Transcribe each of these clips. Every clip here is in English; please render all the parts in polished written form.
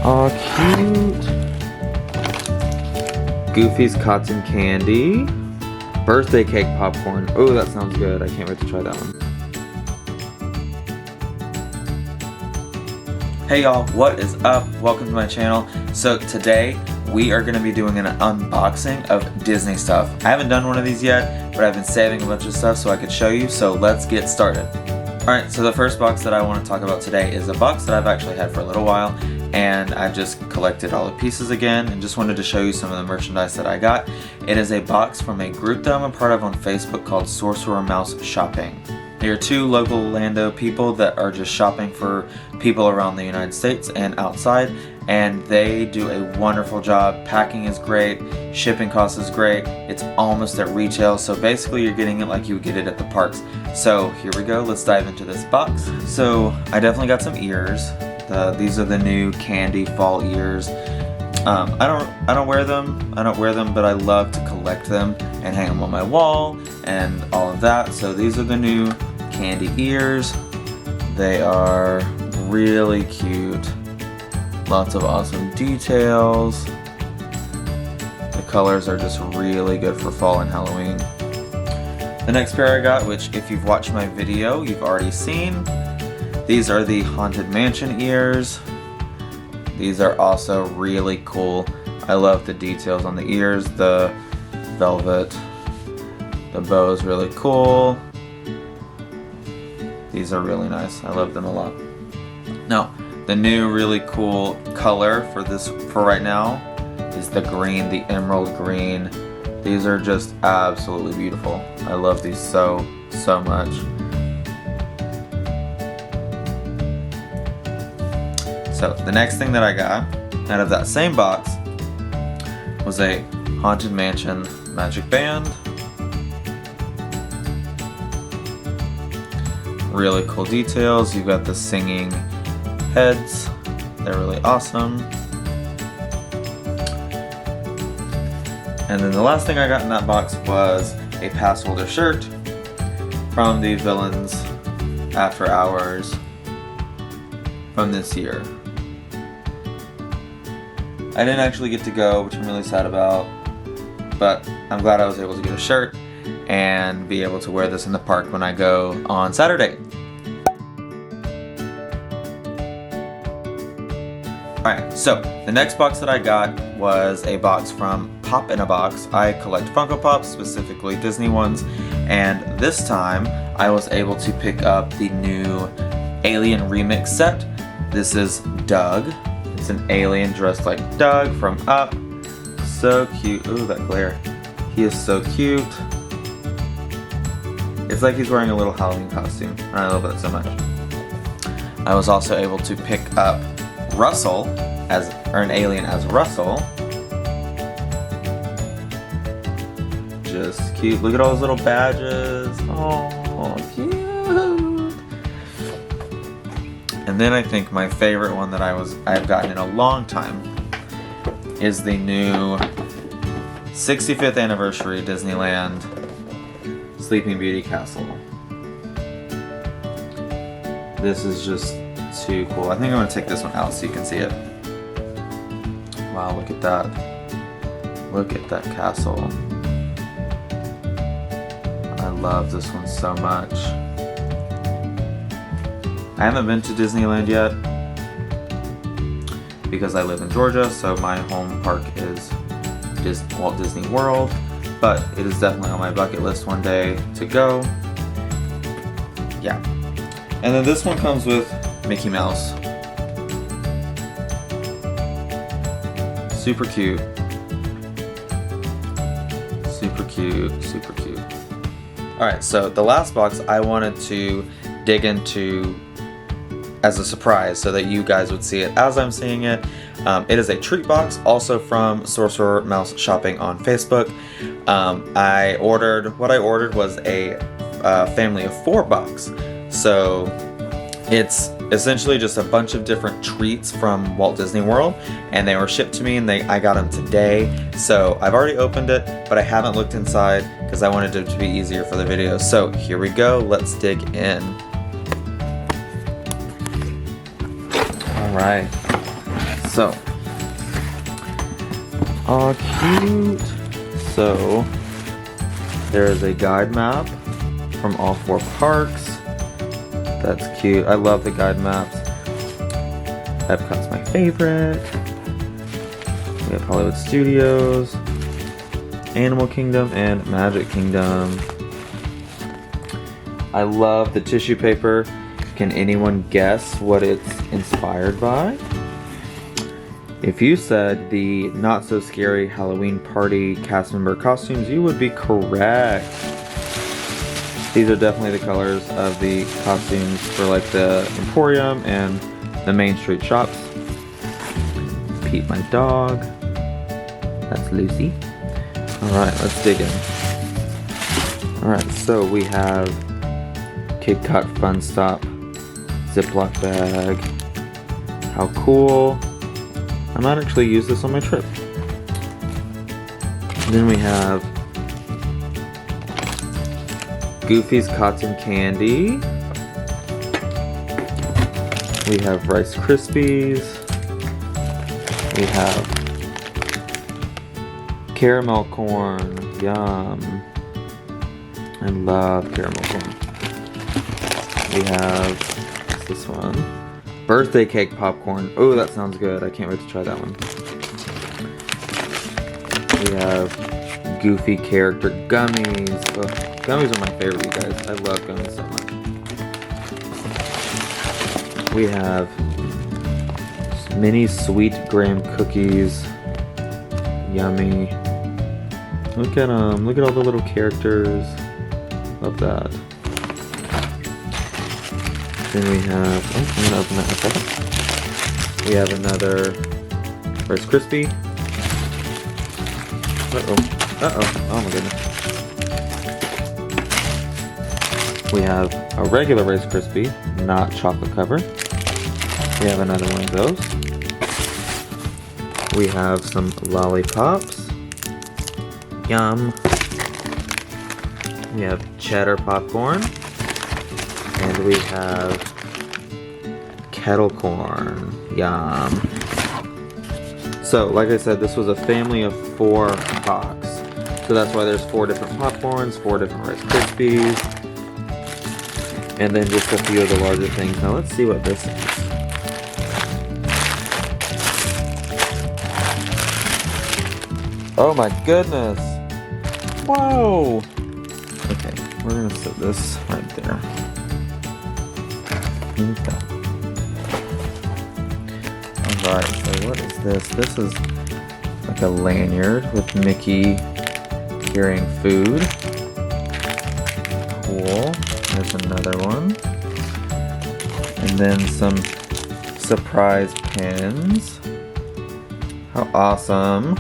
Aw, cute. Goofy's cotton candy. Birthday cake popcorn. Oh, that sounds good. I can't wait to try that one. Hey y'all, what is up? Welcome to my channel. So today we are going to be doing an unboxing of Disney stuff. I haven't done one of these yet, but I've been saving a bunch of stuff so I could show you, so let's get started. Alright, so the first box that I want to talk about today is a box that I've actually had for a little while, and I've just collected all the pieces again and just wanted to show you some of the merchandise that I got. It is a box from a group that I'm a part of on Facebook called Sorcerer Mouse Shopping. They are two local Orlando people that are just shopping for people around the United States and outside, and they do a wonderful job. Packing is great, shipping cost is great, it's almost at retail, so basically you're getting it like you would get it at the parks. So here we go, let's dive into this box. So I definitely got some ears. These are the new candy fall ears. I don't wear them, but I love to collect them and hang them on my wall and all of that. So these are the new candy ears. They are really cute. Lots of awesome details. The colors are just really good for fall and Halloween. The next pair I got, which if you've watched my video, you've already seen. These are the Haunted Mansion ears. These are also really cool. I love the details on the ears, the velvet. The bow is really cool. These are really nice. I love them a lot. Now, the new really cool color for right now is the green, the emerald green. These are just absolutely beautiful. I love these so much. So the next thing that I got out of that same box was a Haunted Mansion magic band. Really cool details. You've got the singing heads. They're really awesome. And then the last thing I got in that box was a pass holder shirt from the Villains After Hours from this year. I didn't actually get to go, which I'm really sad about, but I'm glad I was able to get a shirt and be able to wear this in the park when I go on Saturday. Alright, so the next box that I got was a box from Pop in a Box. I collect Funko Pops, specifically Disney ones, and this time I was able to pick up the new Alien Remix set. This is Doug. It's an alien dressed like Doug from Up. So cute. Ooh, that glare. He is so cute. It's like he's wearing a little Halloween costume. I love that so much. I was also able to pick up Russell, or an alien as Russell. Just cute. Look at all those little badges. Oh, cute. And then I think my favorite one that I've gotten in a long time is the new 65th anniversary Disneyland Sleeping Beauty Castle. This is just too cool. I think I'm going to take this one out so you can see it. Wow, look at that. Look at that castle. I love this one so much. I haven't been to Disneyland yet because I live in Georgia, so my home park is Walt Disney World, but it is definitely on my bucket list one day to go. Yeah. And then this one comes with Mickey Mouse. Super cute. Super cute, super cute. Alright, so the last box I wanted to dig into as a surprise so that you guys would see it as I'm seeing it. It is a treat box, also from Sorcerer Mouse Shopping on Facebook. What I ordered was a family of 4 box. So it's essentially just a bunch of different treats from Walt Disney World, and they were shipped to me, and I got them today. So I've already opened it, but I haven't looked inside because I wanted it to be easier for the video. So here we go, let's dig in. Alright, So, aw, cute. So, there is a guide map from all 4 parks. That's cute. I love the guide maps. Epcot's my favorite. We have Hollywood Studios, Animal Kingdom, and Magic Kingdom. I love the tissue paper. Can anyone guess what it's inspired by? If you said the Not So Scary Halloween Party cast member costumes, you would be correct. These are definitely the colors of the costumes for like the Emporium and the Main Street shops. Pete, my dog. That's Lucy. Alright, let's dig in. Alright, so we have Cape Cod Fun Stop Ziploc bag. How cool. I might actually use this on my trip. And then we have Goofy's Cotton Candy. We have Rice Krispies. We have caramel corn. Yum. I love caramel corn. We have, what's this one? Birthday cake popcorn. Oh, that sounds good. I can't wait to try that one. We have Goofy character gummies. Ugh, gummies are my favorite, you guys. I love gummies so much. We have mini sweet graham cookies. Yummy. Look at them. Look at all the little characters. Love that. Then we have, oh, I'm gonna open that in a second. We have another Rice Krispie. Oh my goodness. We have a regular Rice Krispie, not chocolate covered. We have another one of those. We have some lollipops. Yum. We have cheddar popcorn. And we have kettle corn. Yum. So, like I said, this was a family of 4 box. So that's why there's 4 different popcorns, 4 different Rice Krispies, and then just a few of the larger things. Now let's see what this is. Oh my goodness! Whoa! Okay, we're gonna set this right there. Okay. Alright, so what is this? This is like a lanyard with Mickey carrying food. Cool. There's another one. And then some surprise pins. How awesome.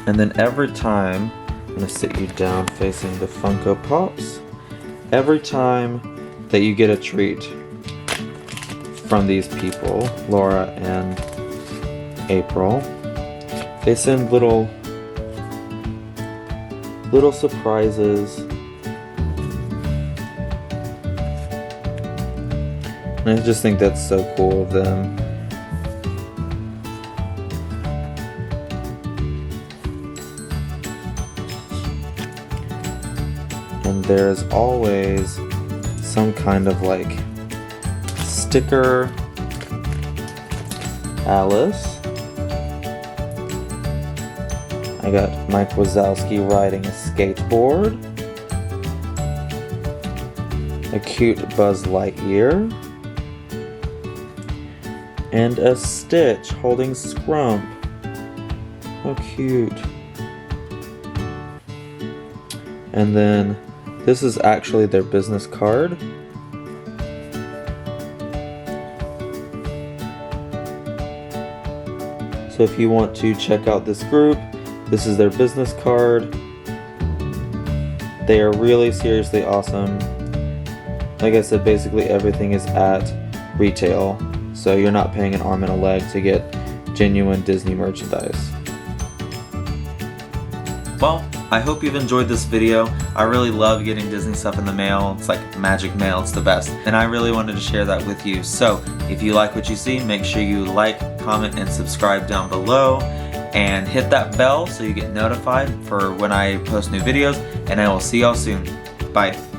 And then every time, I'm going to sit you down facing the Funko Pops. Every time that you get a treat from these people, Laura and April, they send little surprises. And I just think that's so cool of them. And there's always some kind of like sticker. Alice. I got Mike Wazowski riding a skateboard. A cute Buzz Lightyear. And a Stitch holding Scrump. How cute. And then this is actually their business card. So if you want to check out this group, this is their business card. They are really seriously awesome. Like I said, basically everything is at retail, so you're not paying an arm and a leg to get genuine Disney merchandise. Well, I hope you've enjoyed this video. I really love getting Disney stuff in the mail. It's like magic mail, it's the best. And I really wanted to share that with you. So if you like what you see, make sure you like, comment, and subscribe down below. And hit that bell so you get notified for when I post new videos. And I will see y'all soon. Bye.